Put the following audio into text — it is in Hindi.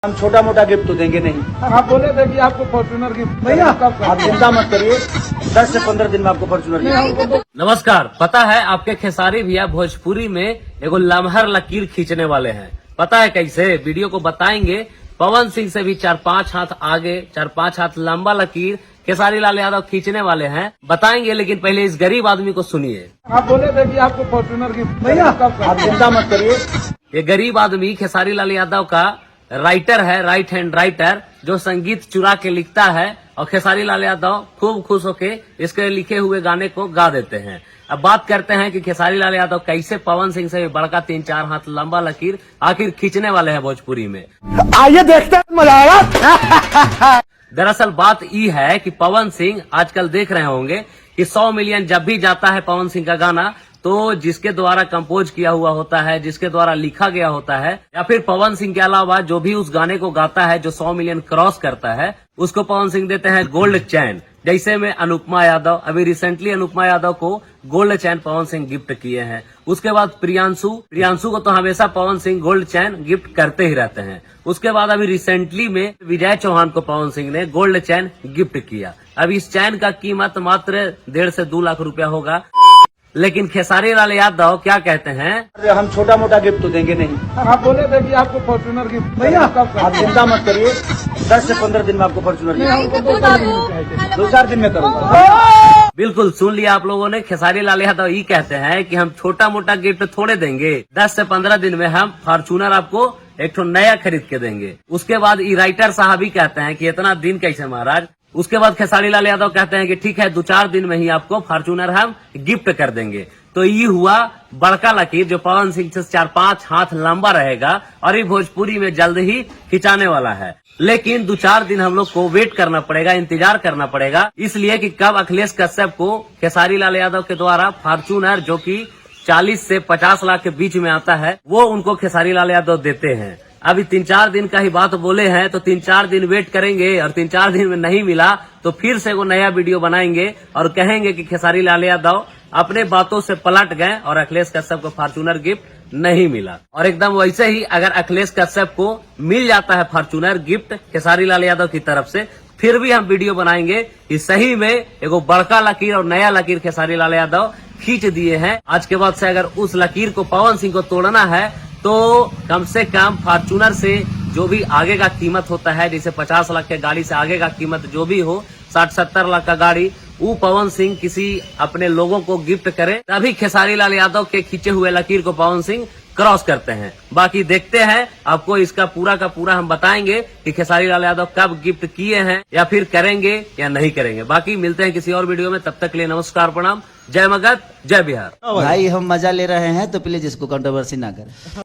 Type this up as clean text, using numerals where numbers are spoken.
हम छोटा मोटा गिफ्ट तो देंगे नहीं। आप बोले थे कि आपको फॉर्च्यूनर गिफ्ट भैया आप चिंता मत करिए, 10 से 15 दिन में आपको फॉर्च्यूनर। नमस्कार। पता है आपके खेसारी भैया भोजपुरी में एगो लम्हर लकीर खींचने वाले हैं। पता है कैसे? वीडियो को बताएंगे। पवन सिंह से भी 4-5 हाथ आगे, 4-5 हाथ लंबा लकीर खेसारी लाल यादव खींचने वाले हैं, बताएंगे। लेकिन पहले इस गरीब आदमी को सुनिए। आप बोले थे कि आपको फॉर्च्यूनर गिफ्ट। भैया आप चिंता मत करिए। ये गरीब आदमी खेसारी लाल यादव का राइटर है, राइट हैंड राइटर, जो संगीत चुरा के लिखता है और खेसारी लाल यादव खूब खुश होके इसके लिखे हुए गाने को गा देते हैं। अब बात करते हैं कि खेसारी लाल यादव कैसे पवन सिंह से भी बड़का 3-4 हाथ लंबा लकीर आखिर खींचने वाले हैं भोजपुरी में। आइए देखते हैं, मजा आएगा। दरअसल बात ये है कि पवन सिंह आजकल देख रहे होंगे कि 100 मिलियन जब भी जाता है पवन सिंह का गाना, तो जिसके द्वारा कंपोज किया हुआ होता है, जिसके द्वारा लिखा गया होता है, या फिर पवन सिंह के अलावा जो भी उस गाने को गाता है जो 100 मिलियन क्रॉस करता है, उसको पवन सिंह देते हैं गोल्ड चैन। जैसे में अनुपमा यादव, अभी रिसेंटली अनुपमा यादव को gold chain Pawan Singh gift किए हैं। उसके बाद प्रियांशु को तो हमेशा Pawan Singh gold chain gift करते ही रहते हैं। उसके बाद अभी रिसेंटली में विजय चौहान को पवन सिंह ने गोल्ड चैन गिफ्ट किया। अब इस चैन का कीमत मात्र 1.5 से 2 लाख रुपया होगा। लेकिन खेसारी लाल यादव क्या कहते हैं? हम छोटा मोटा गिफ्ट तो देंगे नहीं। आप बोले थे कि आपको फॉर्च्यूनर गिफ्ट। भैया आप चिंता मत करिए, 10 से 15 दिन में आपको फॉर्च्यूनर 2-4 दिन में करूँगा। बिल्कुल सुन लिया आप लोगों ने। खेसारी लाल यादव ये कहते हैं कि हम छोटा मोटा गिफ्ट थोड़े देंगे, 10 से 15 दिन में हम फॉर्च्यूनर आपको एक ठो नया खरीद के देंगे। उसके बाद ई राइटर साहब ही कहते हैं कि इतना दिन कैसे महाराज। उसके बाद खेसारी लाल यादव कहते हैं कि ठीक है, 2-4 दिन में ही आपको फॉर्च्यूनर हम गिफ्ट कर देंगे। तो ये हुआ बड़का लकीर जो पवन सिंह से 4-5 हाथ लंबा रहेगा और ये भोजपुरी में जल्द ही खिंचाने वाला है। लेकिन 2-4 दिन हम लोग को वेट करना पड़ेगा, इंतजार करना पड़ेगा, इसलिए कि कब अखिलेश कश्यप को खेसारी लाल यादव के द्वारा फॉर्च्यूनर जो कि 40 से 50 लाख के बीच में आता है, वो उनको खेसारी लाल यादव देते हैं। अभी 3-4 दिन का ही बात बोले हैं, तो 3-4 दिन वेट करेंगे और 3-4 दिन में नहीं मिला तो फिर से वो नया वीडियो बनाएंगे और कहेंगे कि खेसारी लाल यादव अपने बातों से पलट गए और अखिलेश कश्यप को फॉर्च्यूनर गिफ्ट नहीं मिला। और एकदम वैसे ही अगर अखिलेश कश्यप को मिल जाता है फॉर्च्यूनर गिफ्ट खेसारी लाल यादव की तरफ से, फिर भी हम वीडियो बनाएंगे कि सही में एगो बड़का लकीर और नया लकीर खेसारी लाल यादव खींच दिए हैं। आज के बाद से अगर उस लकीर को पवन सिंह को तोड़ना है तो कम से कम फॉर्च्यूनर से जो भी आगे का कीमत होता है, जैसे 50 लाख के गाड़ी से आगे का कीमत जो भी हो, 60-70 लाख का गाड़ी, वो पवन सिंह किसी अपने लोगों को गिफ्ट करे, तभी खेसारी लाल यादव के खींचे हुए लकीर को पवन सिंह क्रॉस करते हैं। बाकी देखते हैं, आपको इसका पूरा का पूरा हम बताएंगे कि खेसारी लाल यादव कब गिफ्ट किए हैं या फिर करेंगे या नहीं करेंगे। बाकी मिलते हैं किसी और वीडियो में, तब तक के लिए नमस्कार, प्रणाम, जय मगध, जय बिहार। भाई हम मजा ले रहे हैं तो प्लीज इसको कंट्रोवर्सी ना करें।